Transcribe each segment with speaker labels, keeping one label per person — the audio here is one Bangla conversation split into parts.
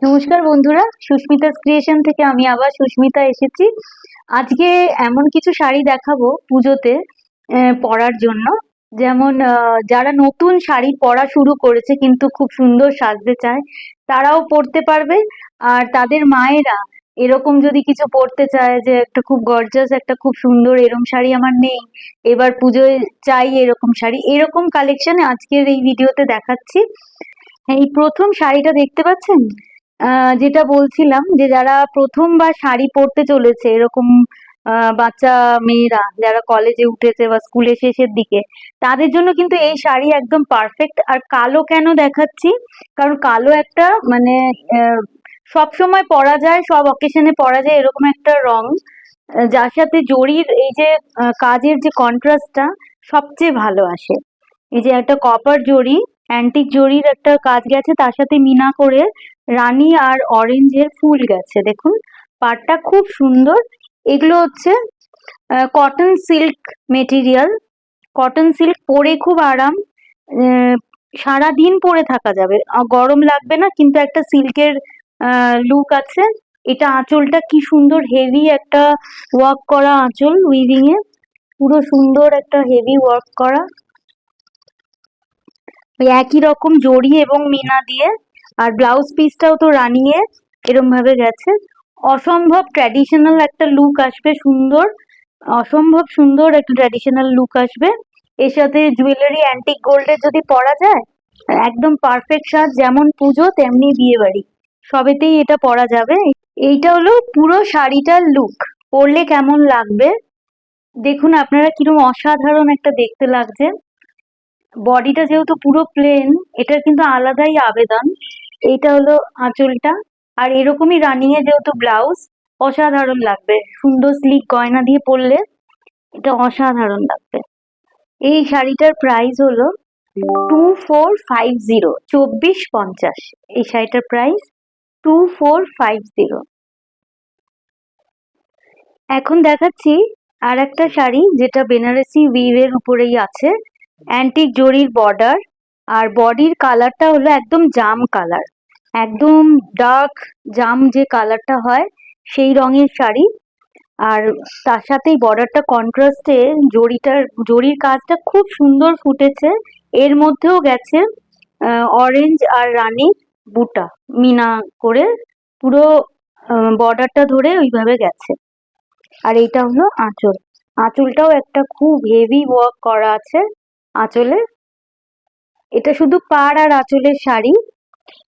Speaker 1: নমস্কার বন্ধুরা, সুস্মিতা ক্রিয়েশন থেকে আমি আবার সুস্মিতা এসেছি। আজকে এমন কিছু শাড়ি দেখাবো পুজোতে পরার জন্য। যেমন যারা নতুন শাড়ি পরা শুরু করেছে কিন্তু খুব সুন্দর সাজতে চায় তারাও পরতে পারবে। আর তাদের মায়েরা এরকম যদি কিছু পরতে চায় যে একটা খুব গর্জাস, একটা খুব সুন্দর এরকম শাড়ি আমার নেই, এবার পুজোয় চাই এরকম শাড়ি, এরকম কালেকশন আজকের এই ভিডিওতে দেখাচ্ছি। এই প্রথম শাড়িটা দেখতে পাচ্ছেন, যেটা বলছিলাম যে যারা প্রথমবার শাড়ি পরতে চলেছে এরকম বাচ্চা মেয়েরা যারা কলেজে উঠেছে বা স্কুলের শেষের দিকে, তাদের জন্য কিন্তু এই শাড়ি একদম পারফেক্ট। আর কালো কেন দেখাচ্ছি, কারণ কালো একটা মানে সব সময় পরা যায়, সব অকেশনে পরা যায় এরকম একটা রং, যার সাথে জরির এই যে কাজের যে কন্ট্রাস্টটা সবচেয়ে ভালো আসে। এই যে একটা কপার জরি, অ্যান্টিক জরির একটা কাজ গেছে, তার সাথে মিনা করে রানী আর অরেঞ্জের ফুল গেছে, দেখুন পাড়টা খুব সুন্দর। এগুলো হচ্ছে cotton silk material. Cotton silk পরে খুব আরাম, সারাদিন পরে থাকা যাবে, গরম লাগবে না, কিন্তু একটা সিল্কের লুক আছে। এটা আঁচলটা কি সুন্দর, হেভি একটা ওয়ার্ক করা আঁচল, উইভিং এ পুরো সুন্দর একটা হেভি ওয়ার্ক করা, ওই একই রকম জড়ি এবং মিনা দিয়ে। আর ব্লাউজ পিসটাও তো রানিং এ এরম ভাবে গেছে। অসম্ভব ট্র্যাডিশনাল একটা লুক আসবে, সুন্দর, অসম্ভব সুন্দর একটা ট্র্যাডিশনাল লুক আসবে। এর সাথে জুয়েলারি অ্যান্টিক গোল্ডের যদি পরা যায়, একদম পারফেক্ট সাজ, যেমন পুজো তেমনি বিয়ে বাড়ি, সবেতেই এটা পরা যাবে। এইটা হলো পুরো শাড়িটার লুক, পরলে কেমন লাগবে দেখুন আপনারা, কিরকম অসাধারণ একটা দেখতে লাগছে। বডিটা যেহেতু পুরো প্লেন, এটার কিন্তু আলাদাই আবেদন। এইটা হলো আঁচলটা, আর এরকমই রানিং এ যেহেতু ব্লাউজ, অসাধারণ লাগবে, সুন্দর স্লিক গয়না দিয়ে পরলে এটা অসাধারণ লাগবে। এই শাড়িটার প্রাইস হলো 2450, 2450। এই শাড়িটার প্রাইস 2450। এখন দেখাচ্ছি আর একটা শাড়ি, যেটা বেনারসি উইভের উপরেই আছে, অ্যান্টিক জরির বর্ডার, আর বডির কালারটা হলো একদম জাম কালার, একদম ডার্ক জাম যে কালারটা হয় সেই রঙের শাড়ি। আর তার সাথেই বর্ডারটা কন্ট্রাস্টে, জরির কাজটা খুব সুন্দর ফুটেছে। এর মধ্যেও গেছে অরেঞ্জ আর রানী বুটা মিনা করে, পুরো বর্ডারটা ধরে ওইভাবে গেছে। আর এইটা হলো আঁচল, আঁচলটাও একটা খুব হেভি ওয়ার্ক করা আছে আঁচলে। এটা শুধু পাড় আর আঁচলের শাড়ি,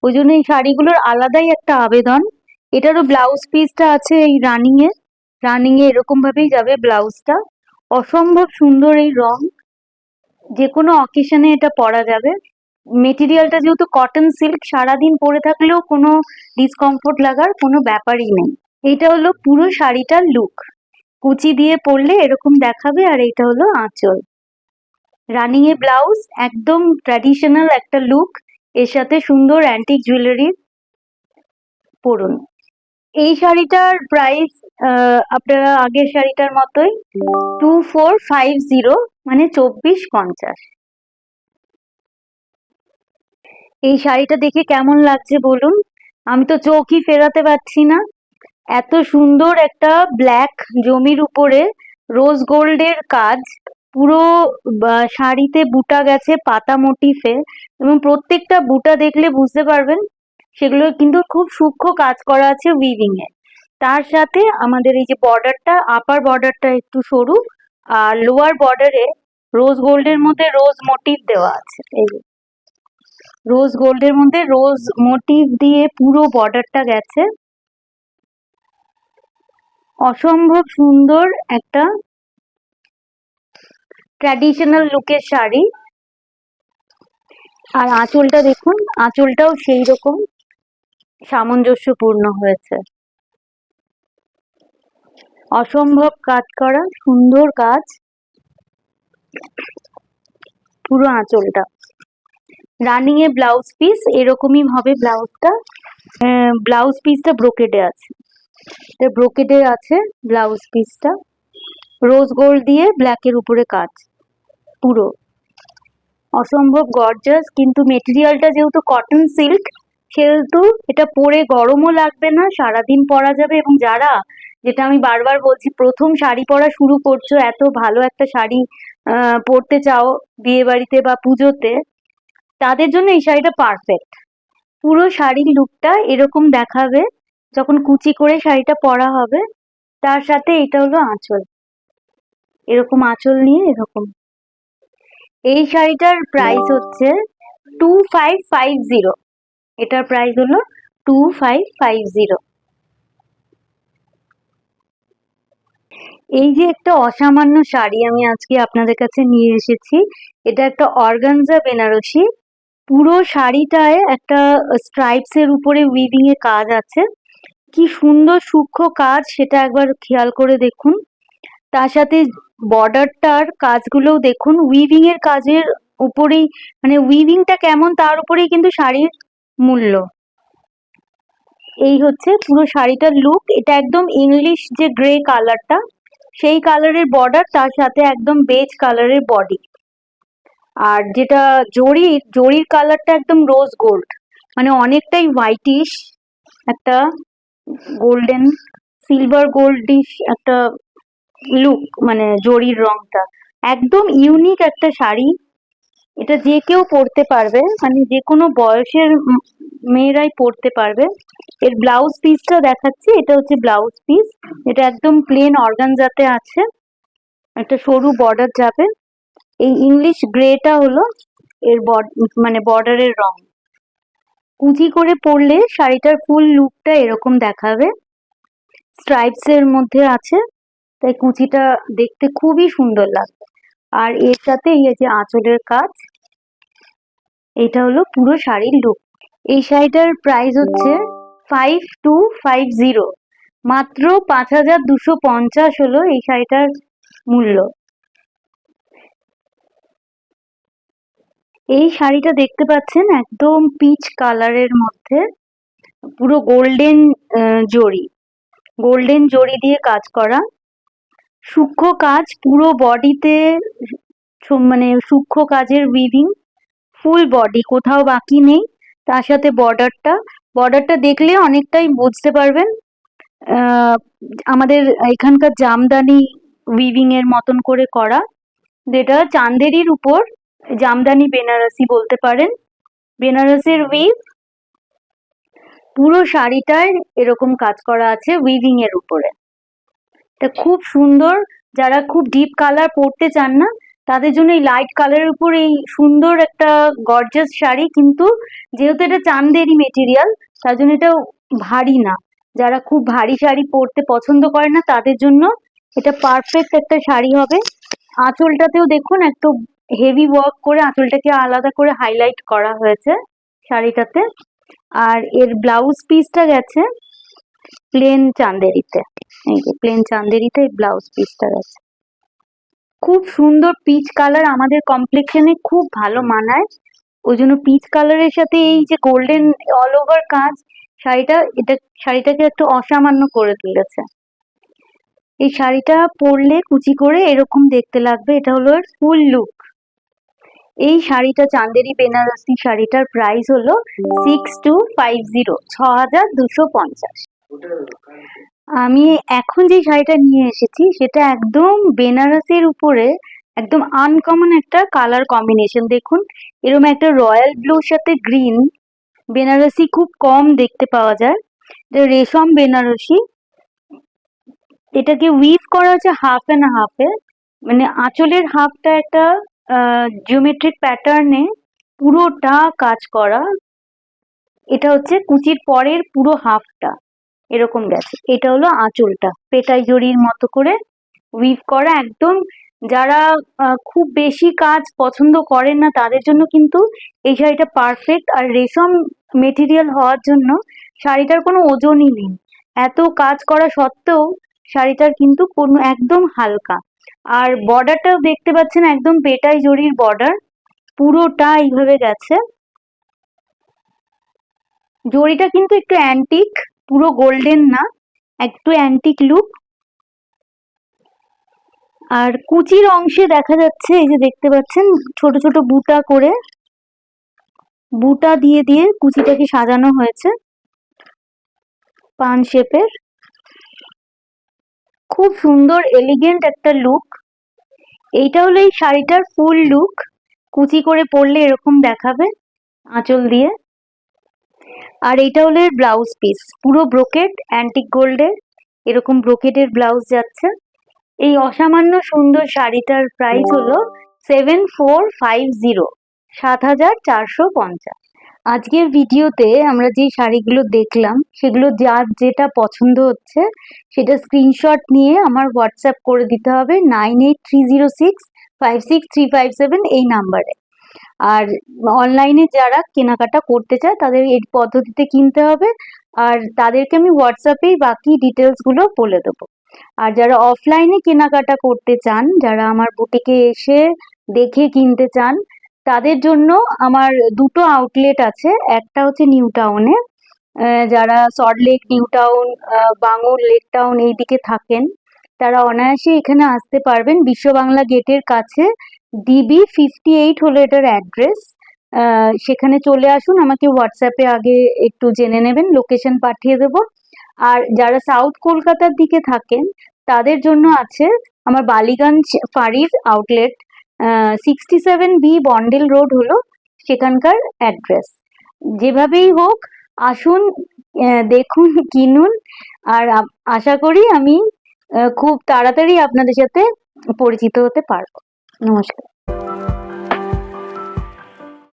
Speaker 1: ওই জন্য এই শাড়িগুলোর আলাদাই একটা আবেদন। এটারও ব্লাউজ পিসটা আছে এই রানিং এ এরকম ভাবেই যাবে ব্লাউজটা। অসম্ভব সুন্দর এই রং, যে কোনো অকেশনে এটা পরা যাবে। মেটেরিয়ালটা যেহেতু কটন সিল্ক, সারাদিন পরে থাকলেও কোনো ডিসকমফোর্ট লাগার কোনো ব্যাপারই নেই। এটা হলো পুরো শাড়িটার লুক, কুচি দিয়ে পরলে এরকম দেখাবে। আর এটা হলো আঁচল, রানিং এ ব্লাউজ, একদম ট্র্যাডিশনাল একটা লুক, এর সাথে সুন্দর অ্যান্টিক জুয়েলারি পরুন। এই শাড়িটার প্রাইস আপনারা আগের শাড়িটার মতোই 2450, মানে 2450। এই শাড়িটা দেখে কেমন লাগছে বলুন, আমি তো চোখই ফেরাতে পারছি না। এত সুন্দর একটা ব্ল্যাক জমির উপরে রোজ গোল্ডের কাজ, পুরো শাড়িতে বুটা গেছে পাতা মোটিফে, এবং প্রত্যেকটা বুটা দেখলে বুঝতে পারবেন সেগুলো কিন্তু খুব সূক্ষ্ম কাজ করা আছে উইভিং এ। তার সাথে আমাদের এই যে বর্ডারটা, আপার বর্ডারটা একটু সরু, আর লোয়ার বর্ডারে রোজ গোল্ডের মধ্যে রোজ মোটিভ দেওয়া আছে। এই রোজ গোল্ডের মধ্যে রোজ মোটিভ দিয়ে পুরো বর্ডারটা গেছে, অসম্ভব সুন্দর একটা ট্র্যাডিশনাল লুকের শাড়ি। আর আঁচলটা দেখুন, আঁচলটাও সেই রকম সামঞ্জস্যপূর্ণ হয়েছে, অসম্ভব কাজ করা, সুন্দর কাজ পুরো আঁচলটা। রানিং এ ব্লাউজ পিস এরকমই হবে, ব্লাউজ পিসটা ব্রোকেডে আছে, ব্রোকেডে আছে ব্লাউজ পিসটা, রোজ গোল্ড দিয়ে ব্ল্যাকের উপরে কাজ, পুরো অসম্ভব গর্জাস। কিন্তু মেটেরিয়ালটা যেহেতু কটন সিল্ক, সেহেতু এটা পরে গরমও লাগবে না, সারাদিন পরা যাবে। এবং যারা, যেটা আমি বারবার বলছি, প্রথম শাড়ি পরা শুরু করছো, এত ভালো একটা শাড়ি পরতে চাও বিয়ে বাড়িতে বা পুজোতে, তাদের জন্য এই শাড়িটা পারফেক্ট। পুরো শাড়ির লুকটা এরকম দেখাবে যখন কুচি করে শাড়িটা পরা হবে। তার সাথে এটা হলো আঁচল, এরকম আঁচল নিয়ে এরকম। এই শাড়িটার প্রাইস হচ্ছে 2550। এটার প্রাইস হলো 2550। এই যে একটা অসামান্য শাড়ি আমি আজকে আপনাদের কাছে নিয়ে এসেছি, এটা একটা অর্গানজা বেনারসি। পুরো শাড়িটায় একটা স্ট্রাইপস এর উপরে উইভিং এর কাজ আছে। কি সুন্দর সূক্ষ্ম কাজ, সেটা একবার খেয়াল করে দেখুন। তার সাথে বর্ডারটার কাজগুলোও দেখুন, উইভিং এর কাজের উপরেই, মানে উইভিংটা কেমন তার উপরেই কিন্তু শাড়ির মূল্য। এই হচ্ছে পুরো শাড়িটার লুক। এটা একদম ইংলিশ যে গ্রে কালারটা, সেই কালারের বর্ডার, তার সাথে একদম বেজ কালারের বডি। আর যেটা জরির কালারটা একদম রোজ গোল্ড, মানে অনেকটাই হোয়াইটিশ, একটা গোল্ডেন সিলভার গোল্ডিশ একটা লুক, মানে জরির রংটা একদম ইউনিক একটা শাড়ি। এটা যে কেউ পরতে পারবে, মানে যে কোনো বয়সের মেয়েরাই পরতে পারবে। এর ব্লাউজ পিসটা দেখাচ্ছি, এটা হচ্ছে ব্লাউজ পিস। এটা একদম প্লেন অর্গানজাতে আছে, একটা সরু বর্ডার যাবে। এই ইংলিশ গ্রেটা হলো এর মানে বর্ডারের রং। কুচি করে পরলে শাড়িটার ফুল লুকটা এরকম দেখাবে, স্ট্রাইপস এর মধ্যে আছে, তাই কুচিটা দেখতে খুবই সুন্দর লাগবে। আর এর সাথে এই যে আঁচলের কাজ, এটা হলো পুরো শাড়ির লুক। এই শাড়িটার প্রাইস হচ্ছে 5250, মাত্র 5250 হলো এই শাড়িটার মূল্য। এই শাড়িটা দেখতে পাচ্ছেন একদম পিচ কালারের মধ্যে, পুরো গোল্ডেন জরি দিয়ে কাজ করা, সূক্ষ্ম কাজ পুরো বডিতে, মানে সূক্ষ্ম কাজের উইভিং, ফুল বডি, কোথাও বাকি নেই। তার সাথে বর্ডারটা দেখলে অনেকটাই বুঝতে পারবেন আমাদের এখানকার জামদানি উইভিং এর মতন করে করা, যেটা চান্দেরির উপর জামদানি বেনারসি বলতে পারেন। বেনারসির উইভ পুরো শাড়িটায় এরকম কাজ করা আছে উইভিং এর উপরে। এটা খুব সুন্দর। যারা খুব ডিপ কালার পরতে চান না, তাদের জন্য এই লাইট কালারের উপর এই সুন্দর একটা গর্জাস শাড়ি। কিন্তু যেহেতু এটা চান্দেরি মেটেরিয়াল, তার জন্য এটা ভারী না। যারা খুব ভারী শাড়ি পরতে পছন্দ করে না, তাদের জন্য এটা পারফেক্ট একটা শাড়ি হবে। আঁচলটাতেও দেখুন একটু হেভি ওয়ার্ক করে আঁচলটাকে আলাদা করে হাইলাইট করা হয়েছে শাড়িটাতে। আর এর ব্লাউজ পিসটা গেছে প্লেন চান্দেরিতে, এই যে প্লেন চান্দেরিতে ব্লাউজ পিসটা গেছে। খুব সুন্দর পিচ কালার, আমাদের কমপ্লেক্সনে খুব ভালো মানায়, ওই জন্য পিচ কালারের সাথে এই যে গোল্ডেন অল ওভার কাজ, শাড়িটাকে একটু অসামান্য করে তুলেছে। এই শাড়িটা পরলে কুচি করে এরকম দেখতে লাগবে। এটা হলো এর ফুল লুক। এই শাড়িটা, চান্দেরি বেনারসি শাড়িটার প্রাইস হলো 6250, 6250। আমি এখন যে শাড়িটা নিয়ে এসেছি সেটা একদম বেনারসির উপরে, একদম আনকমন একটা কালার কম্বিনেশন। দেখুন, এরকম একটা রয়্যাল ব্লুর সাথে গ্রিন, বেনারসি খুব কম দেখতে পাওয়া যায়। এটা রেশম বেনারসি, এটাকে উইভ করা হচ্ছে হাফ অ্যান্ড হাফে, মানে আঁচলের হাফটা একটা জিওমেট্রিক প্যাটার্নে পুরোটা কাজ করা। এটা হচ্ছে কুচির পরের পুরো হাফটা এরকম গেছে। এটা হলো আঁচলটা, পেটাই জরির মতো করে উইভ করা একদম। যারা খুব বেশি কাজ পছন্দ করেন না, তাদের জন্য কিন্তু এই শাড়িটা পারফেক্ট। আর রেশম মেটেরিয়াল হওয়ার জন্য শাড়িটার কোনো ওজনই নেই, এত কাজ করা সত্ত্বেও শাড়িটার কিন্তু কোনো একদম হালকা। আর বর্ডারটাও দেখতে পাচ্ছেন একদম পেটাই জরির বর্ডার, পুরোটা এইভাবে গেছে। জরিটা কিন্তু একটু অ্যান্টিক, পুরো গোল্ডেন না, একটু অ্যান্টিক লুক। আর কুচির অংশে দেখা যাচ্ছে, এই যে দেখতে পাচ্ছেন ছোট ছোট বুটা করে বুটা দিয়ে দিয়ে কুচিটাকে সাজানো হয়েছে পান শেপের। খুব সুন্দর এলিগেন্ট একটা লুক। এইটা হলো এই শাড়িটার ফুল লুক। কুচি করে পরলে এরকম দেখাবে আঁচল দিয়ে। আর এইটা হলো এর ব্লাউজ পিস, পুরো ব্রোকেট অ্যান্টিক গোল্ডের, এরকম ব্রোকেটের ব্লাউজ যাচ্ছে। এই অসামান্য সুন্দর শাড়িটার প্রাইস হলো 7450, 7450। আজকের ভিডিওতে আমরা যে শাড়িগুলো দেখলাম সেগুলো যার যেটা পছন্দ হচ্ছে সেটা স্ক্রিনশট নিয়ে আমার হোয়াটসঅ্যাপ করে দিতে হবে 9830656357 এই নাম্বারে। আর অনলাইনে যারা কেনাকাটা করতে চায় তাদের এই পদ্ধতিতে কিনতে হবে, আর তাদেরকে আমি হোয়াটসঅ্যাপেই বাকি ডিটেলসগুলো বলে দেবো। আর যারা অফলাইনে কেনাকাটা করতে চান, যারা আমার বুটিকে এসে দেখে কিনতে চান, তাদের জন্য আমার দুটো আউটলেট আছে। একটা হচ্ছে নিউ টাউনে, যারা Salt Lake, new town, Bangur, lake town এই দিকে থাকেন তারা অনায়াসে এখানে আসতে পারবেন। বিশ্ব বাংলা গেটের কাছে DB58 হলো এটার অ্যাড্রেস। সেখানে চলে আসুন, আমাকে হোয়াটসঅ্যাপে আগে একটু জেনে নেবেন, লোকেশন পাঠিয়ে দেব। আর যারা সাউথ কলকাতার দিকে থাকেন তাদের জন্য আছে আমার বালিগঞ্জ ফাঁড়ির আউটলেট, 67B বন্ডেল রোড হলো সেখানকার অ্যাড্রেস। যেভাবেই হোক আসুন, দেখুন, কিনুন। আর আশা করি আমি খুব তাড়াতাড়ি আপনাদের সাথে পরিচিত হতে পারবো। নমস্কার।